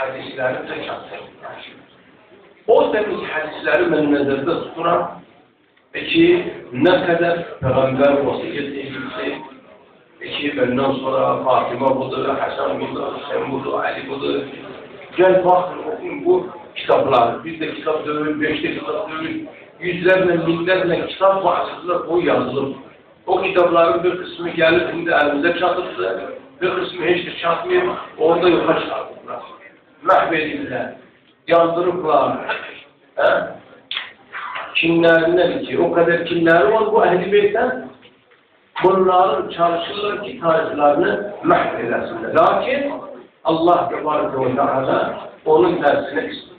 hədisləri də çatdırırlar. O təmiz hədisləri mən nəzərdə tuturam ki, nə qədər Peyğəmbər vəsiyyət edildi ki, məndən sonra Fatıma budur, Həsən budur, Hüseyin budur, Ali budur. Gəl baxın, oxuyun bu kitabları. Bir də kitab dövül, 5 də kitab dövül, yüzlərlə, minlərlə kitab vasitələr o yazılıb. O kitabların bir qismi gəlib, indi əlimizdə çatıbdır, bir qismi heç də çatmayıb, orada yoxa çıxardıblar. Məhv edirlər, yandırıblar. Kinlərindən ki, o qədər kinləri var bu Əhl-i Beytdən, bunların çalışırlar ki, tarixlərini məhv eləsinlər. Lakin Allah Tebareke ve Teala onun tersine istiyor.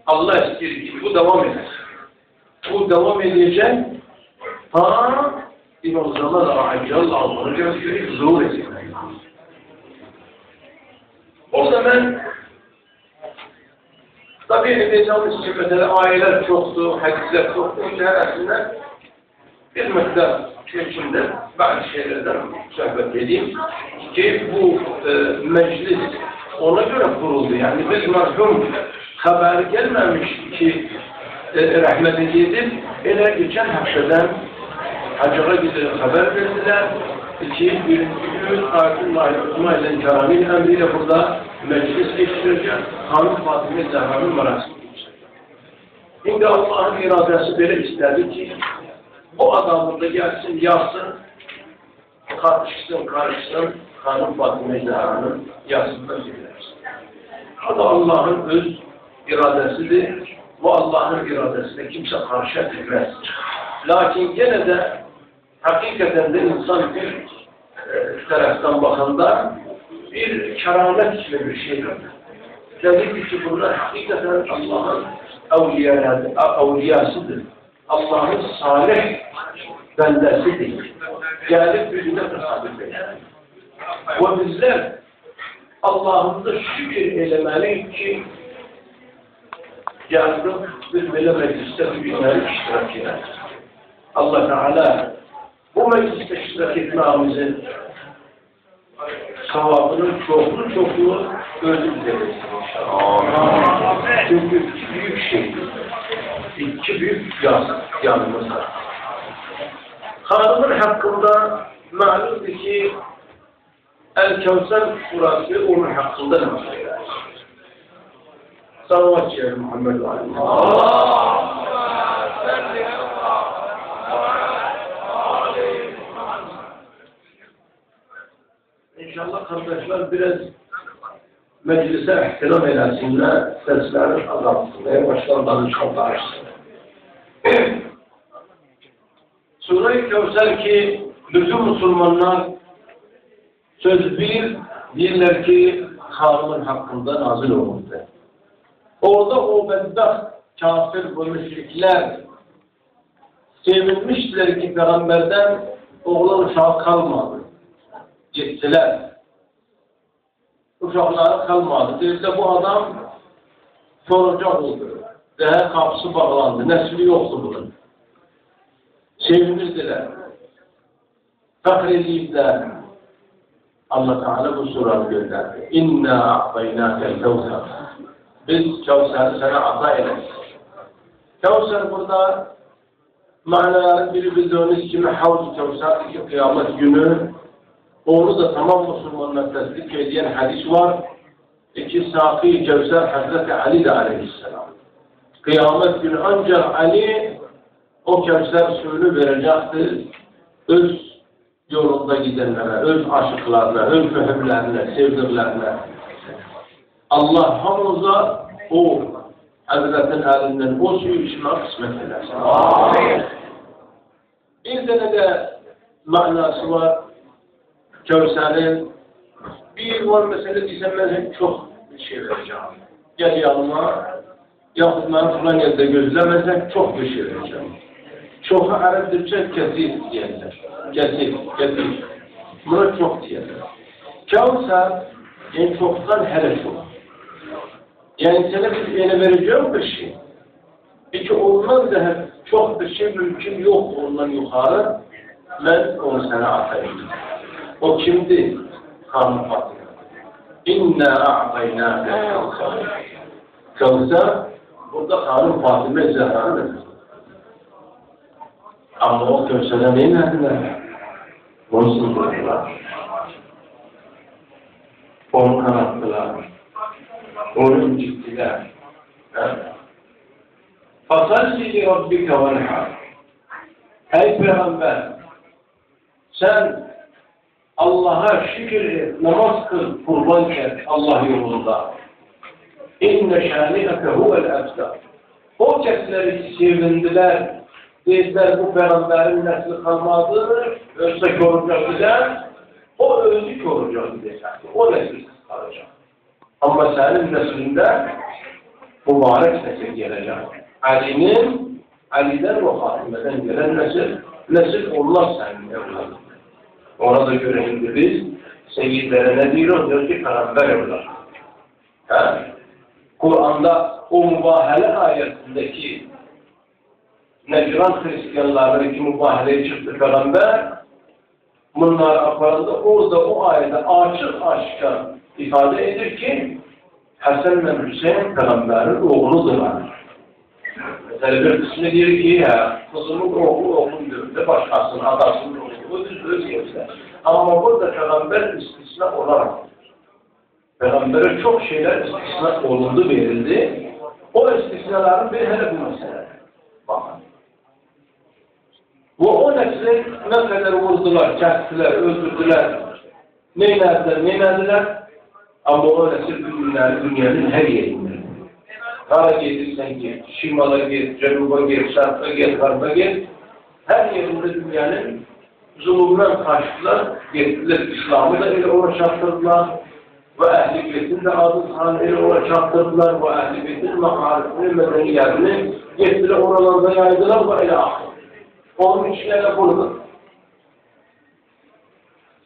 Allah istiyor ki bu devam edecek. Bu devam edecek. Ta İmam Zaman Accal Allah'ını gösterip zuhur edecek. O zaman tabi edeceğimiz için mesela ayeler çoktu, hadisler çoktu. Her arasında bir miktar içinde bazı şeylerden sohbet edeyim ki bu meclis ona göre kuruldu. Yani biz merhum haber gelmemiş ki rahmet edildi. Ele geçen haftadan Hacı'ya gidip haber verdiler ki birinci gün Ayetullah İsmail'in Kerami'nin emriyle burada meclis geçireceğiz. Hanım Fatıma Zehra'nın merasimi geçireceğiz. Şimdi Allah'ın iradesi böyle istedi ki o adam burada gelsin, yazsın, karışsın, Hanım Fatıma Zehra'nın yazısından dinlersin. O da Allah'ın öz iradesidir. Bu Allah'ın iradesine kimse karşı etmez. Lakin gene de hakikaten de insan bir taraftan bakanda bir keramet gibi bir şey görür. Dedi ki bunlar hakikaten Allah'ın evliyasıdır. Allah'ın salih bendesidir. Gelip yüzüne tesadüf eder. Ve bizler Allah'ın da şükür eylemeliyiz ki geldik biz böyle mecliste bir günleri iştirak eder. Allah Teala bu mecliste iştirak etmemizin sevabının çoklu ödül verir. Çünkü iki büyük şey, iki büyük yanımız var. Hanımın hakkında malumdur ki El-Kevser surası onun hakkında ne söyler? Salavat ya Muhammed ve İnşallah kardeşler biraz meclise ihtiram eylesinler, seslerini azaltsınlar, başlarından inşallah açsınlar. Sure-i Kevser ki bütün Müslümanlar söz bilirler ki Hanım'ın hakkında nazil olundu. Orada o bedbaht kafir bu müşrikler sevinmişler ki Peygamberden oğlan uşağı kalmadı. Gittiler. Uşakları kalmadı. Dediler bu adam soracak oldu. Daha kapısı bağlandı. Nesli yoktu bunun. Sevinirdiler. Fakr ediyipler. Allah Teala bu suratı gönderdi. İnna a'taynâkel kevser. Biz Kevser'i sana ata ederiz. Kevser burada manaları biri bildiğiniz gibi Havz-ı Kevser ki kıyamet günü onu da tamam Müslümanlar tasdik edilen hadis var. İki Sâkî Kevser Hazreti Ali de aleyhisselam. Kıyamet günü ancak Ali o Kevser suyunu verecektir. Öz yolunda gidenlere, öz aşıklarına, öz mühimlerine, sevdiklerine. Allah hamımıza o Hazretin elinden o suyu içmek kısmet edersin. Amin. Bir tane de manası var. Kevser'in bir var mesela desem ben çok bir şey vereceğim. Gel yanıma yahut ben falan yerde gözlemezsem çok bir şey vereceğim. Çoğu Arapça kesir diyorlar. Kesir. Buna çok diyorlar. Kevser en çoktan hele çok. Yani sana bir ele vereceğim bir şey. Peki olmaz da çok bir şey mümkün yok ondan yukarı. Ben onu sana atayım. O kimdi? Hanım Fatıma. İnna a'taynâke kevser. Kevser, burada Hanım Fatıma Zehra'nın. Ama o Kevser'e neyin verdiler? Onu sındırdılar. Onu kanattılar. Onu incittiler. Fasalli li rabbike venhar. Ey Peygamber, sen Allah'a şükür et, namaz kıl, kurban et Allah yolunda. İnne şâni'eke huvel ebtar. O kesleri sevindiler, dediler bu Peygamberin nesli kalmadı, ölse koruyacak dediler, o öldü koruyacak dediler, o nesilsiz kalacak. Ama senin neslinde mübarek nesil gelecek. Ali'den ve Fatime'den gelen nesil olmaz senin evladın. Ona da göre şimdi biz seyyidlere ne diyoruz? Diyor ki Peygamber evladı. Kur'an'da o mübahale ayetindeki Necran Hristiyanlarındaki mübahaleye çıktı Peygamber. Bunlar aklarında orada o ayette açık aşkar ifade edir ki Hasan ve Hüseyin Peygamber'in oğludur. Mesela bir kısmı diyor ki ya kızımın oğlum diyor de başkasının adasının oğlu öz göster. Ama burada Peygamber istisna olarak Peygamber'e çok şeyler istisna olundu verildi. O istisnaların bir hele bu mesele. Bakın. Bu o nesli ne kadar vurdular, kestiler, öldürdüler. Neylediler? Ama o nesil dünyanın her yerinde. Kara gelirsen git, şimala git, cenuba git, şarkıya git, garba git. Her yerinde dünyanın zulümden kaçtılar, gettiler İslam'ı da öyle ona çarptırdılar. Ve Ehl-i Beyt'in de adı öyle ona çarptırdılar. Ve Ehl-i Beyt'in maharetini, medeniyetini gettiler oralarda yaydılar ve öyle ahir. Onun için öyle kurdu.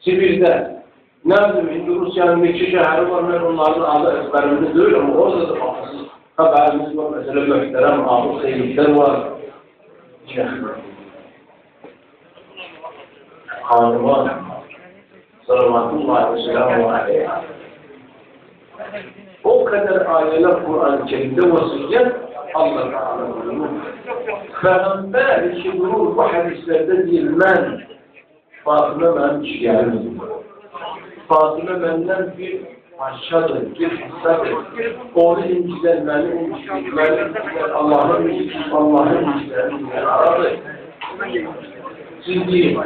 Sibir'de, Nazım, Rusya'nın bir şehri var, onların adı ezberimde değil ama orada da bakısız. Haberimiz var, mesela Möhterem Abu Seyyidler var. Hanıma Sallallahu aleyhi ve sellem o kadar ayeler Kur'an-ı Kerim'de vasiyet Allah Teala buyurur. Peygamber işi durur bu hadislerde dilmen Fatıma benim şiirim. Fatıma benden bir aşağıdır, bir hissadır. Onu inciden beni inciden, Allah'ın inciden, Allah'ın inciden aradı. Siz deyin.